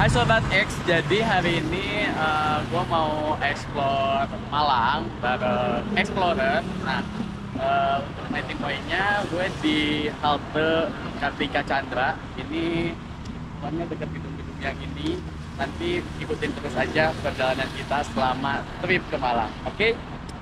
Hai Sobat X, jadi hari ini gue mau explore Malang bareng Explorer. Nah, untuk meeting point-nya gue di halte Kartika Chandra. Ini pokoknya dekat gedung-gedung yang ini. Nanti ikutin terus aja perjalanan kita selama trip ke Malang. Oke?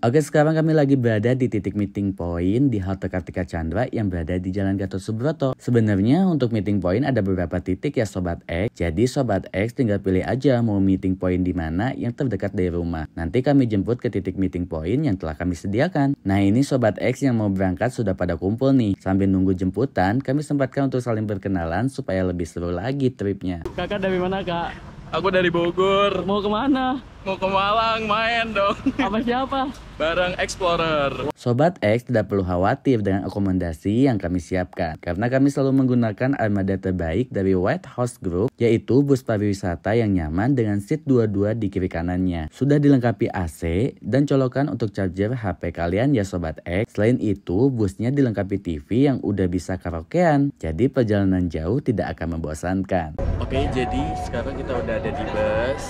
Oke, sekarang kami lagi berada di titik meeting point di halte Kartika Chandra yang berada di Jalan Gatot Subroto. Sebenarnya untuk meeting point ada beberapa titik ya Sobat X. Jadi Sobat X tinggal pilih aja mau meeting point di mana yang terdekat dari rumah. Nanti kami jemput ke titik meeting point yang telah kami sediakan. Nah, ini Sobat X yang mau berangkat sudah pada kumpul nih. Sambil nunggu jemputan, kami sempatkan untuk saling berkenalan supaya lebih seru lagi tripnya. Kakak dari mana Kak? Aku dari Bogor, Mau kemana? mau ke Malang main dong. Apa siapa? Bareng Explorer. Sobat X tidak perlu khawatir dengan akomodasi yang kami siapkan, karena kami selalu menggunakan armada terbaik dari White House Group, yaitu bus pariwisata yang nyaman dengan seat 22 di kiri kanannya. Sudah dilengkapi AC dan colokan untuk charger HP kalian ya Sobat X. Selain itu, busnya dilengkapi TV yang udah bisa karaokean, jadi perjalanan jauh tidak akan membosankan. Oke, jadi sekarang kita udah ada di bus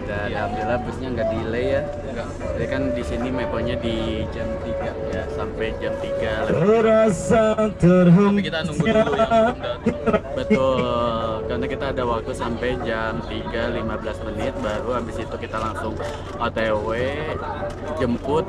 dan alhamdulillah busnya nggak delay ya. Jadi kan di sini meponya di jam 3 ya, sampai jam 3 tapi kita nunggu dulu yang belum datang. Betul, karena kita ada waktu sampai jam 3:15 menit, baru habis itu kita langsung OTW jemput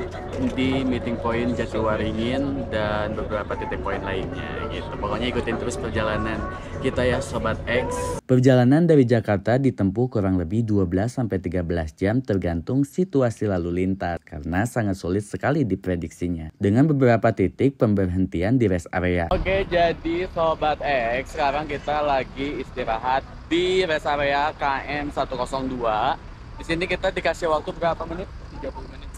di meeting point Jatiwaringin dan beberapa titik poin lainnya gitu. Pokoknya ikutin terus perjalanan kita ya Sobat X. Perjalanan dari Jakarta ditempuh kurang lebih 12-13 jam tergantung situasi lalu lintas karena sangat sulit sekali diprediksinya. Dengan beberapa titik pemberhentian di rest area. Oke, jadi Sobat X, sekarang kita lagi istirahat di rest area KM 102. Di sini kita dikasih waktu berapa menit? 30 menit.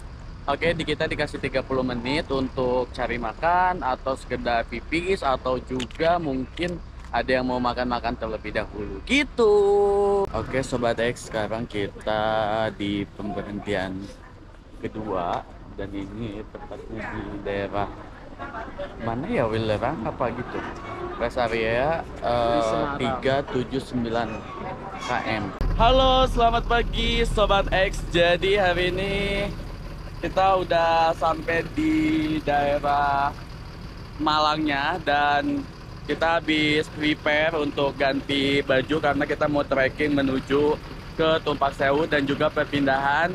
Oke, kita dikasih 30 menit untuk cari makan atau sekedar pipis atau juga mungkin ada yang mau makan-makan terlebih dahulu gitu. Oke Sobat X, sekarang kita di pemberhentian kedua dan ini tepatnya di daerah mana ya, Wilerang apa gitu, rest area 379 km. Halo, selamat pagi Sobat X. Jadi hari ini kita udah sampai di daerah Malangnya dan kita habis prepare untuk ganti baju karena kita mau trekking menuju ke Tumpak Sewu dan juga perpindahan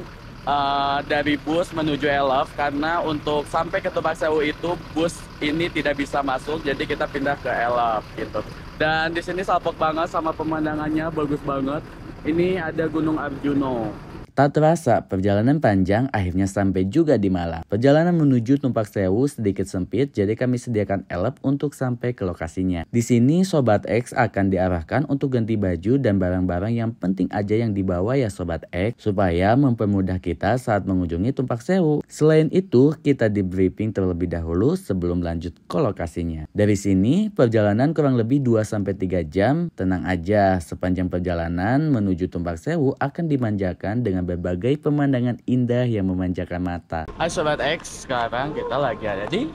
dari bus menuju Elf, karena untuk sampai ke Tumpak Sewu itu bus ini tidak bisa masuk, jadi kita pindah ke Elf gitu. Dan di sini salpok banget sama pemandangannya, bagus banget. Ini ada Gunung Arjuno. Tak terasa, perjalanan panjang akhirnya sampai juga di Malang. Perjalanan menuju Tumpak Sewu sedikit sempit, jadi kami sediakan elep untuk sampai ke lokasinya. Di sini Sobat X akan diarahkan untuk ganti baju dan barang-barang yang penting aja yang dibawa ya Sobat X, supaya mempermudah kita saat mengunjungi Tumpak Sewu. Selain itu, kita di briefing terlebih dahulu sebelum lanjut ke lokasinya. Dari sini, perjalanan kurang lebih 2-3 jam. Tenang aja, sepanjang perjalanan menuju Tumpak Sewu akan dimanjakan dengan berbagai pemandangan indah yang memanjakan mata. Hai Sobat X, sekarang kita lagi ada di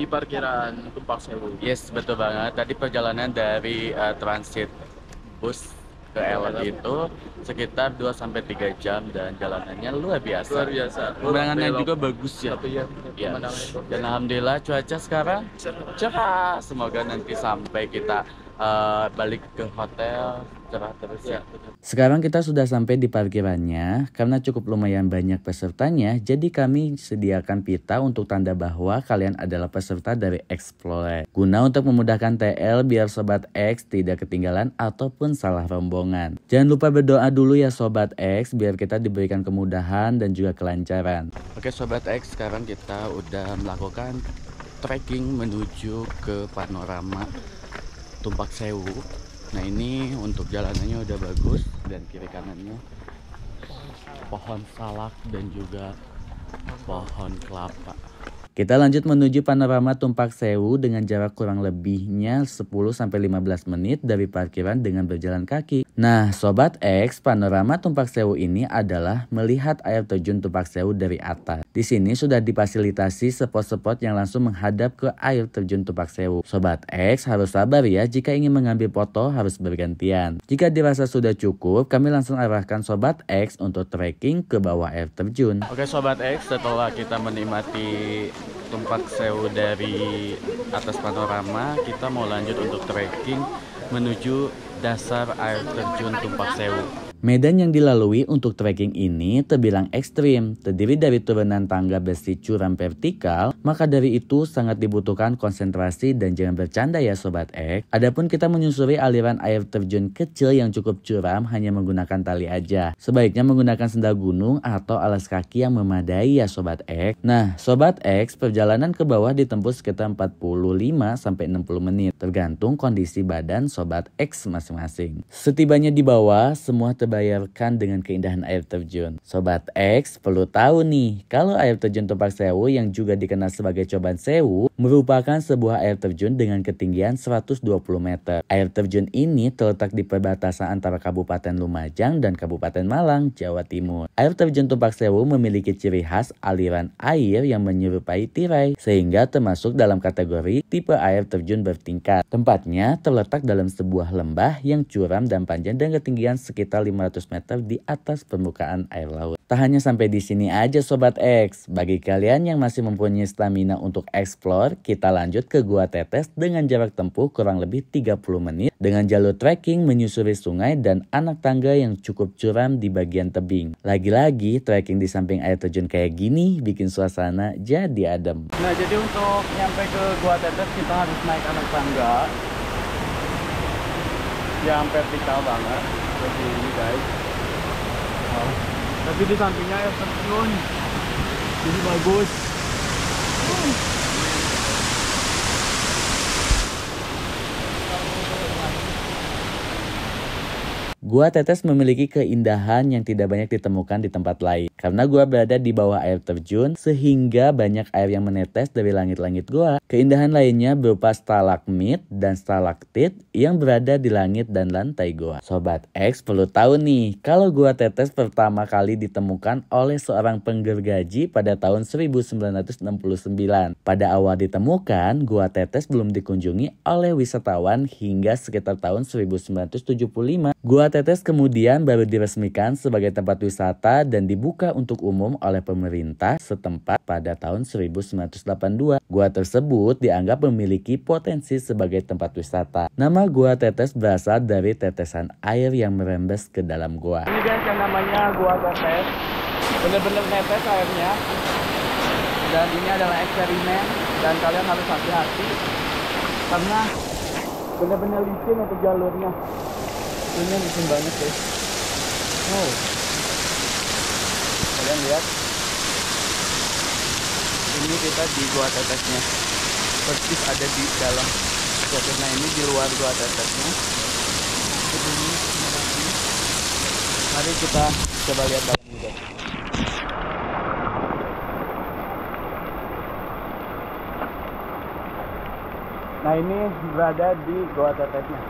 Parkiran Tumpak Sewu. Yes, betul banget. Tadi perjalanan dari transit bus ke Elf itu sekitar 2-3 jam dan jalanannya luar biasa. Luar biasa. Pemandangannya Belok. juga bagus ya. Tapi ya, Ya. pemandangannya itu. Dan alhamdulillah cuaca sekarang cerah. Semoga nanti sampai kita balik ke hotel cerah terus ya. Sekarang kita sudah sampai di parkirannya. Karena cukup lumayan banyak pesertanya, jadi kami sediakan pita untuk tanda bahwa kalian adalah peserta dari Explorer. Guna untuk memudahkan TL biar Sobat X tidak ketinggalan ataupun salah rombongan. Jangan lupa berdoa dulu ya Sobat X biar kita diberikan kemudahan dan juga kelancaran. Oke Sobat X, sekarang kita udah melakukan trekking menuju ke panorama Tumpak Sewu. Nah, ini untuk jalanannya udah bagus dan kiri kanannya pohon salak dan juga pohon kelapa. Kita lanjut menuju panorama Tumpak Sewu dengan jarak kurang lebihnya 10-15 menit dari parkiran dengan berjalan kaki. Nah, Sobat X, panorama Tumpak Sewu ini adalah melihat air terjun Tumpak Sewu dari atas. Di sini sudah difasilitasi spot-spot yang langsung menghadap ke air terjun Tumpak Sewu. Sobat X harus sabar ya, jika ingin mengambil foto harus bergantian. Jika dirasa sudah cukup, kami langsung arahkan Sobat X untuk trekking ke bawah air terjun. Oke Sobat X, setelah kita menikmati Tumpak Sewu dari atas panorama, kita mau lanjut untuk trekking menuju dasar air terjun Tumpak Sewu. Medan yang dilalui untuk trekking ini terbilang ekstrim, terdiri dari turunan tangga besi curam vertikal, maka dari itu sangat dibutuhkan konsentrasi dan jangan bercanda ya Sobat X. Adapun kita menyusuri aliran air terjun kecil yang cukup curam hanya menggunakan tali aja. Sebaiknya menggunakan sendal gunung atau alas kaki yang memadai ya Sobat X. Nah, Sobat X, perjalanan ke bawah ditempuh sekitar 45-60 menit, tergantung kondisi badan Sobat X masing-masing. Setibanya di bawah, semua terbayarkan dengan keindahan air terjun. Sobat X perlu tahu nih, kalau air terjun Tumpak Sewu yang juga dikenal sebagai Coban Sewu merupakan sebuah air terjun dengan ketinggian 120 meter. Air terjun ini terletak di perbatasan antara Kabupaten Lumajang dan Kabupaten Malang, Jawa Timur. Air terjun Tumpak Sewu memiliki ciri khas aliran air yang menyerupai tirai, sehingga termasuk dalam kategori tipe air terjun bertingkat. Tempatnya terletak dalam sebuah lembah yang curam dan panjang dan ketinggian sekitar 500 meter di atas permukaan air laut. Tak hanya sampai di sini aja Sobat X, bagi kalian yang masih mempunyai stamina untuk explore, kita lanjut ke Gua Tetes dengan jarak tempuh kurang lebih 30 menit dengan jalur trekking menyusuri sungai dan anak tangga yang cukup curam di bagian tebing. Lagi-lagi trekking di samping air terjun kayak gini bikin suasana jadi adem. Nah, jadi untuk nyampe ke Gua Tetes kita harus naik anak tangga yang vertikal banget seperti ini guys. Tapi di sampingnya air terjun, jadi bagus. Gua Tetes memiliki keindahan yang tidak banyak ditemukan di tempat lain. Karena gua berada di bawah air terjun, sehingga banyak air yang menetes dari langit-langit gua. Keindahan lainnya berupa stalagmit dan stalaktit yang berada di langit dan lantai gua. Sobat X perlu tahu nih, kalau Gua Tetes pertama kali ditemukan oleh seorang penggergaji pada tahun 1969. Pada awal ditemukan, Gua Tetes belum dikunjungi oleh wisatawan hingga sekitar tahun 1975. Gua Tetes kemudian baru diresmikan sebagai tempat wisata dan dibuka untuk umum oleh pemerintah setempat pada tahun 1982. Gua tersebut dianggap memiliki potensi sebagai tempat wisata. Nama Gua Tetes berasal dari tetesan air yang merembes ke dalam gua. Ini guys yang namanya Gua Tetes, bener-bener netes airnya. Dan ini adalah eksperimen dan kalian harus hati-hati karena bener-bener licin untuk jalurnya. Ini licin banget guys. Wow. Kalian lihat. Ini kita di Gua Tetesnya. Persis ada di dalam Gua Tetes. Nah, ini di luar Gua Tetesnya. Mari kita coba lihat dalam juga. Nah, ini berada di Gua Tetesnya.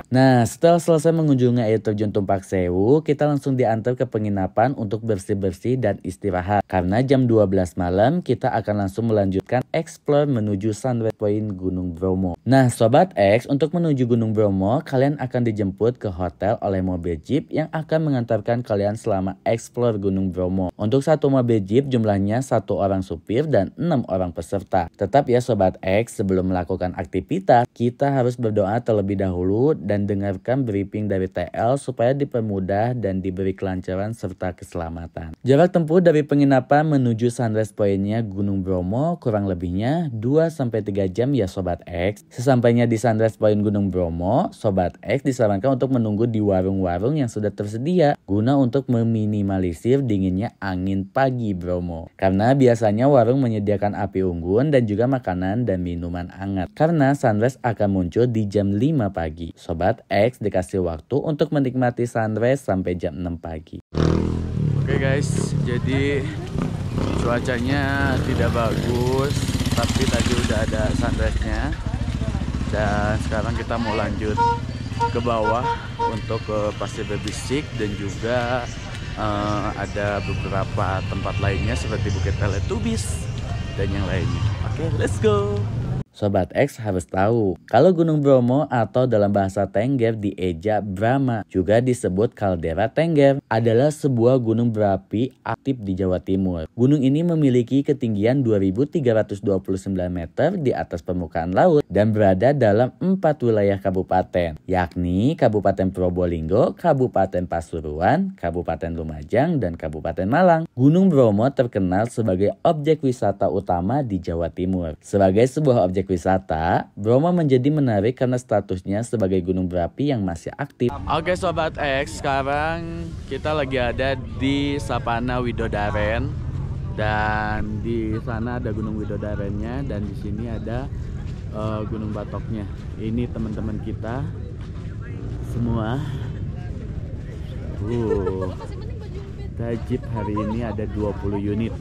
Nah, setelah selesai mengunjungi air terjun Tumpak Sewu, kita langsung diantar ke penginapan untuk bersih-bersih dan istirahat. Karena jam 12 malam, kita akan langsung melanjutkan explore menuju Sunrise Point Gunung Bromo. Nah, Sobat X, untuk menuju Gunung Bromo, kalian akan dijemput ke hotel oleh mobil jeep yang akan mengantarkan kalian selama explore Gunung Bromo. Untuk satu mobil jeep jumlahnya 1 orang supir dan 6 orang peserta. Tetap ya Sobat X, sebelum melakukan aktivitas, kita harus berdoa terlebih dahulu dan dengarkan briefing dari TL supaya dipermudah dan diberi kelancaran serta keselamatan. Jarak tempuh dari penginapan menuju Sunrise Point-nya Gunung Bromo kurang lebihnya 2-3 jam ya Sobat X. Sesampainya di Sunrise Point Gunung Bromo, Sobat X disarankan untuk menunggu di warung-warung yang sudah tersedia guna untuk meminimalisir dinginnya angin pagi Bromo. Karena biasanya warung menyediakan api unggun dan juga makanan dan minuman hangat. Karena sunrise akan muncul di jam 5 pagi. Sobat X dikasih waktu untuk menikmati sunrise sampai jam 6 pagi. Oke guys, jadi Cuacanya tidak bagus, tapi tadi udah ada sunrise-nya. Dan sekarang kita mau lanjut ke bawah untuk ke Pasir Bebisik dan juga ada beberapa tempat lainnya seperti Bukit Teletubbies dan yang lainnya. Oke, let's go. Sobat X harus tahu, kalau Gunung Bromo atau dalam bahasa Tengger dieja Brahma, juga disebut kaldera Tengger, adalah sebuah gunung berapi aktif di Jawa Timur. Gunung ini memiliki ketinggian 2.329 meter di atas permukaan laut dan berada dalam 4 wilayah kabupaten, yakni Kabupaten Probolinggo, Kabupaten Pasuruan, Kabupaten Lumajang, dan Kabupaten Malang. Gunung Bromo terkenal sebagai objek wisata utama di Jawa Timur. Sebagai sebuah objek wisata, Bromo menjadi menarik karena statusnya sebagai gunung berapi yang masih aktif. Oke Sobat X, sekarang kita lagi ada di Sapana Widodaren dan di sana ada Gunung Widodarennya dan di sini ada Gunung Batoknya. Ini teman-teman kita semua. Tajib hari ini ada 20 unit.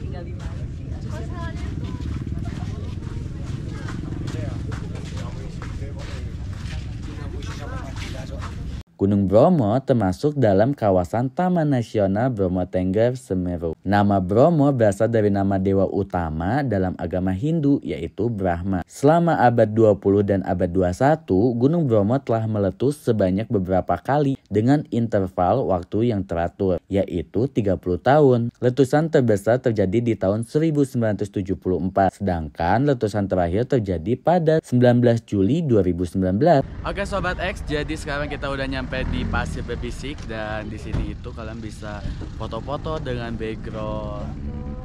Gunung Bromo termasuk dalam kawasan Taman Nasional Bromo Tengger Semeru. Nama Bromo berasal dari nama dewa utama dalam agama Hindu, yaitu Brahma. Selama abad 20 dan abad 21, Gunung Bromo telah meletus sebanyak beberapa kali dengan interval waktu yang teratur, yaitu 30 tahun. Letusan terbesar terjadi di tahun 1974, sedangkan letusan terakhir terjadi pada 19 Juli 2019. Oke Sobat X, jadi sekarang kita udah nyampe di Pasir Bebisik dan di sini itu kalian bisa foto-foto dengan background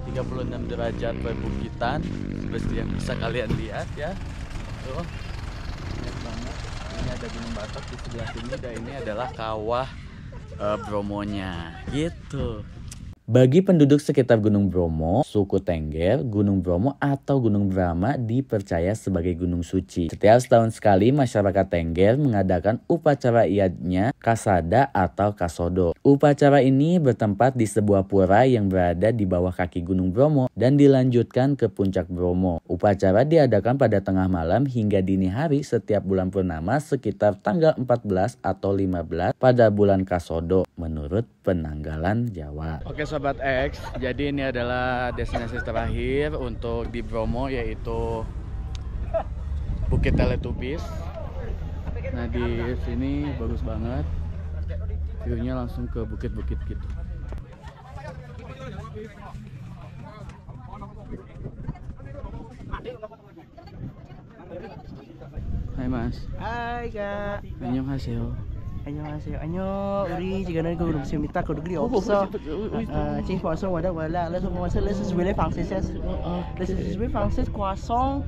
36 derajat perbukitan seperti yang bisa kalian lihat ya. Tuh, lihat banget. Ini ada Gunung Batok di sebelah sini dan ini adalah kawah Bromonya gitu. Bagi penduduk sekitar Gunung Bromo, suku Tengger, Gunung Bromo atau Gunung Brahma dipercaya sebagai gunung suci. Setiap setahun sekali masyarakat Tengger mengadakan upacara iadnya Kasada atau Kasodo. Upacara ini bertempat di sebuah pura yang berada di bawah kaki Gunung Bromo dan dilanjutkan ke puncak Bromo. Upacara diadakan pada tengah malam hingga dini hari setiap bulan purnama sekitar tanggal 14 atau 15 pada bulan Kasodo menurut penanggalan Jawa. Oke Sobat X, jadi ini adalah destinasi terakhir untuk di Bromo yaitu Bukit Teletubbies. Nah di sini bagus banget, view-nya langsung ke bukit-bukit gitu. Hai Mas. Hai Kak. Annyeonghaseyo. 안녕하세요. 안녕. 우리 지금은 그 그룹 재밌다. 그룹이 없어. 지금 벌써 와다 와라. Let's really français. Let's really français croissant.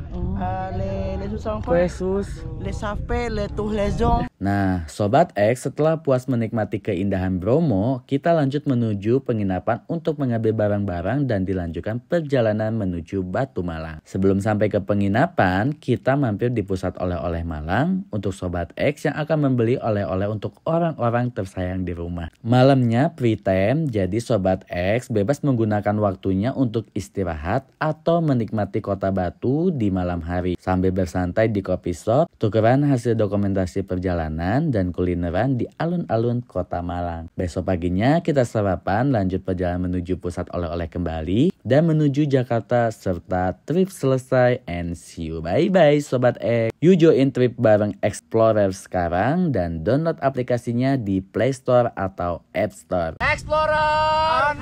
Les soussons. Yesus. Les sapés, les tous les gens. Nah, Sobat X, setelah puas menikmati keindahan Bromo, kita lanjut menuju penginapan untuk mengambil barang-barang dan dilanjutkan perjalanan menuju Batu Malang. Sebelum sampai ke penginapan, kita mampir di pusat oleh-oleh Malang untuk Sobat X yang akan membeli oleh-oleh untuk orang-orang tersayang di rumah. Malamnya free time, jadi Sobat X bebas menggunakan waktunya untuk istirahat atau menikmati kota Batu di malam hari sambil bersantai di coffee shop, tukeran hasil dokumentasi perjalanan dan kulineran di alun-alun kota Malang. Besok paginya kita sarapan, lanjut perjalanan menuju pusat oleh-oleh kembali dan menuju Jakarta serta trip selesai and see you. Bye-bye Sobat X. You join trip bareng Explorer sekarang dan download aplikasinya di Play Store atau App Store. Explorer.